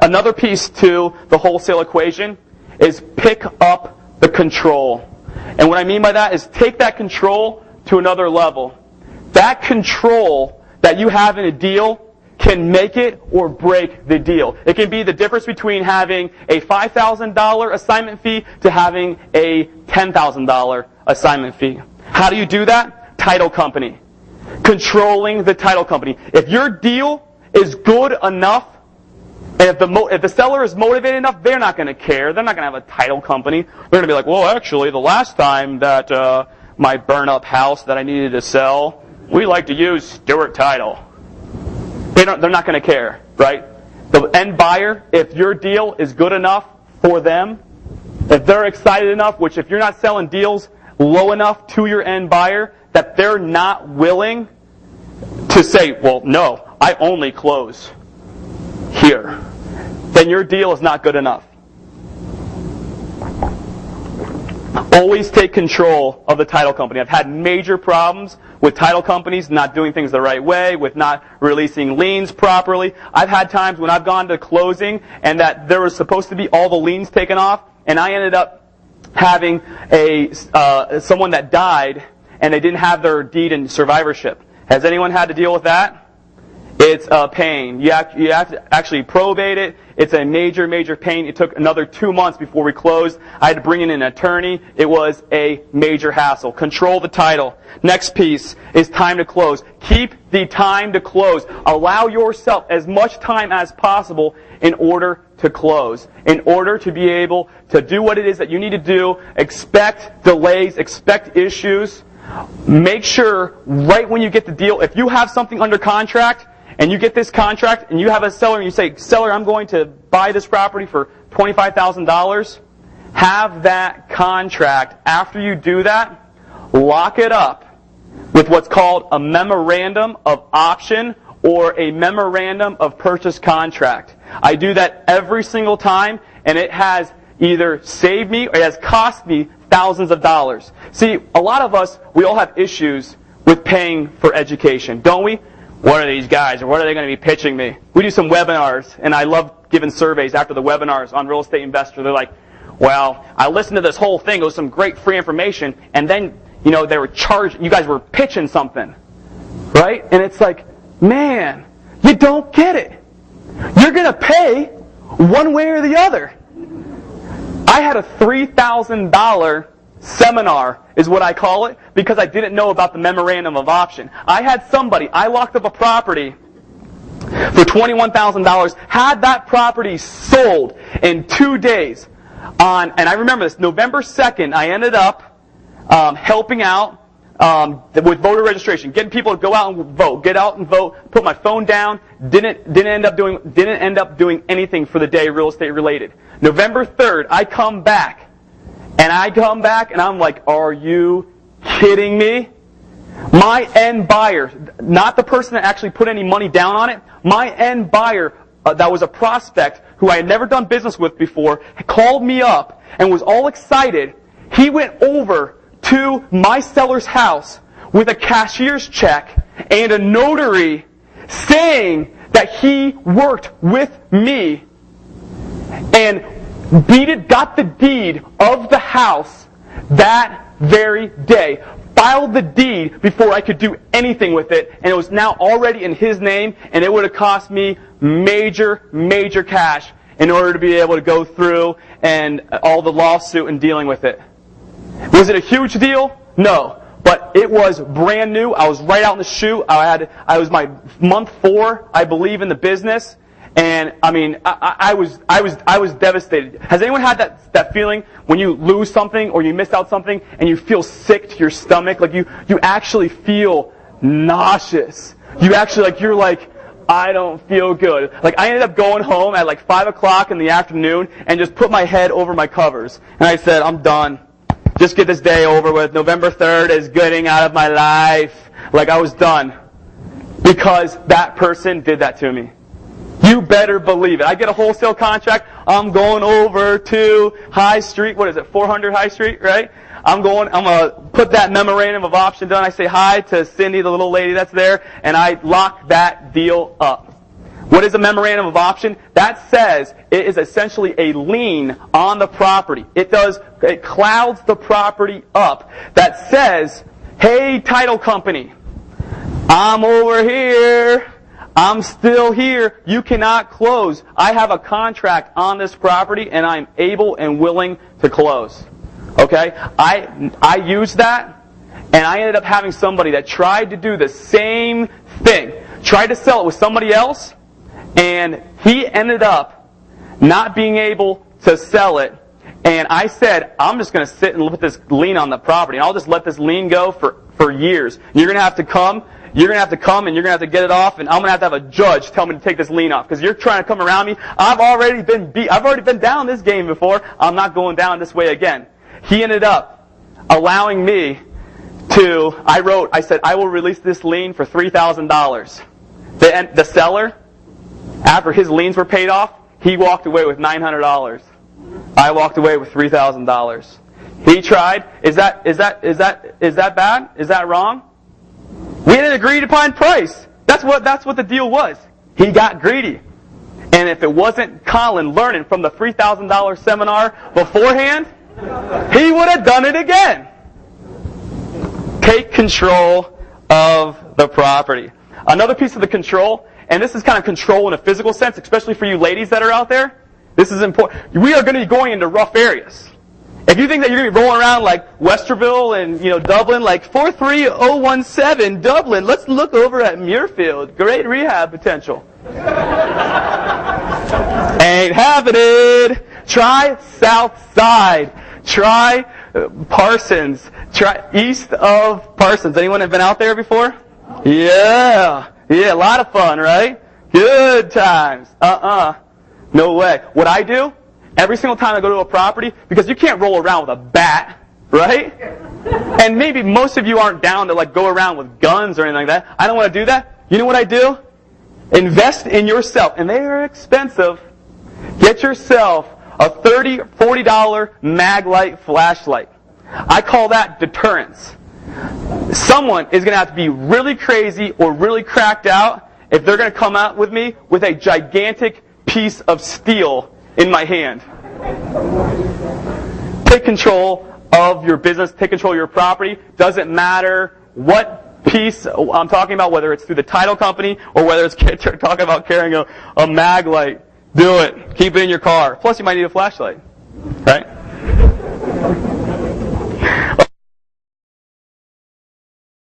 Another piece to the wholesale equation is pick up the control. And what I mean by that is take that control to another level. That control that you have in a deal can make it or break the deal. It can be the difference between having a $5,000 assignment fee to having a $10,000 assignment fee. How do you do that? Title company. Controlling the title company. If your deal is good enough, and if the seller is motivated enough, they're not going to care. They're not going to have a title company. They're going to be like, well, actually, the last time that my burn-up house that I needed to sell, we like to use Stewart Title. They're not going to care, right? The end buyer, if your deal is good enough for them, if they're excited enough, which if you're not selling deals low enough to your end buyer, that they're not willing to say, well, no, I only close here, then your deal is not good enough. Always take control of the title company. I've had major problems with title companies not doing things the right way, with not releasing liens properly. I've had times when I've gone to closing and that there was supposed to be all the liens taken off, and I ended up having someone that died and they didn't have their deed in survivorship. Has anyone had to deal with that? It's a pain. You have to actually probate it. It's a major, major pain. It took another 2 months before we closed. I had to bring in an attorney. It was a major hassle. Control the title. Next piece is time to close. Keep the time to close. Allow yourself as much time as possible in order to close. In order to be able to do what it is that you need to do. Expect delays. Expect issues. Make sure right when you get the deal, if you have something under contract, and you get this contract, and you have a seller, and you say, seller, I'm going to buy this property for $25,000, have that contract, after you do that, lock it up with what's called a memorandum of option or a memorandum of purchase contract. I do that every single time, and it has either saved me or it has cost me thousands of dollars. See, a lot of us, we all have issues with paying for education, don't we? What are these guys, or what are they going to be pitching me? We do some webinars, and I love giving surveys after the webinars on Real Estate Investor. They're like, well, I listened to this whole thing. It was some great free information, and then, they were charged. You guys were pitching something, right? And it's like, man, you don't get it. You're going to pay one way or the other. I had a $3,000 seminar, is what I call it, because I didn't know about the memorandum of option. I locked up a property for $21,000, had that property sold in 2 days. And I remember this, November 2nd, I ended up helping out with voter registration, getting people to go out and vote, get out and vote, put my phone down, didn't end up doing anything for the day real estate related. November 3rd, I come back, and I'm like, are you kidding me? My end buyer, not the person that actually put any money down on it, my end buyer, that was a prospect who I had never done business with before, called me up and was all excited. He went over to my seller's house with a cashier's check and a notary saying that he worked with me and got the deed of the house that very day. Filed the deed before I could do anything with it, and it was now already in his name, and it would have cost me major, major cash in order to be able to go through and all the lawsuit and dealing with it. Was it a huge deal? No. But it was brand new. I was right out in the chute. I was my month 4, I believe, in the business. And I was devastated. Has anyone had that feeling when you lose something or you miss out something and you feel sick to your stomach? Like you actually feel nauseous. You're like, I don't feel good. Like I ended up going home at like 5 o'clock in the afternoon and just put my head over my covers. And I said, I'm done. Just get this day over with. November 3rd is getting out of my life. Like I was done. Because that person did that to me. You better believe it. I get a wholesale contract. I'm going over to High Street. What is it? 400 High Street, right? I'm going to put that memorandum of option down. I say hi to Cindy, the little lady that's there, and I lock that deal up. What is a memorandum of option? That says it is essentially a lien on the property. It clouds the property up. That says, hey, title company, I'm over here. I'm still here. You cannot close. I have a contract on this property, and I'm able and willing to close. Okay? I used that, and I ended up having somebody that tried to do the same thing. Tried to sell it with somebody else, and he ended up not being able to sell it. And I said, I'm just going to sit and look at this lien on the property, and I'll just let this lien go for years. You're going to have to come. You're going to have to come, and you're going to have to get it off, and I'm going to have a judge tell me to take this lien off because you're trying to come around me. I've already been down this game before. I'm not going down this way again. He ended up allowing me to. I said, I will release this lien for $3,000. The seller, after his liens were paid off, he walked away with $900. I walked away with $3,000. He tried. Is that bad? Is that wrong? We had an agreed upon price. That's what the deal was. He got greedy. And if it wasn't Colin learning from the $3,000 seminar beforehand, he would have done it again. Take control of the property. Another piece of the control, and this is kind of control in a physical sense, especially for you ladies that are out there. This is important. We are going to be going into rough areas. If you think that you're going to be rolling around like Westerville and Dublin, like 43017 Dublin, let's look over at Muirfield. Great rehab potential. Ain't happening. Try South Side. Try Parsons. Try east of Parsons. Anyone have been out there before? Yeah, a lot of fun, right? Good times. No way. What I do? Every single time I go to a property, because you can't roll around with a bat, right? And maybe most of you aren't down to like go around with guns or anything like that. I don't want to do that. You know what I do? Invest in yourself. And they are expensive. Get yourself a $30, $40 Maglite flashlight. I call that deterrence. Someone is going to have to be really crazy or really cracked out if they're going to come out with me with a gigantic piece of steel in my hand. Take control of your business. Take control of your property. Doesn't matter what piece I'm talking about, whether it's through the title company or whether it's talking about carrying a mag light. Do it. Keep it in your car. Plus, you might need a flashlight. Right?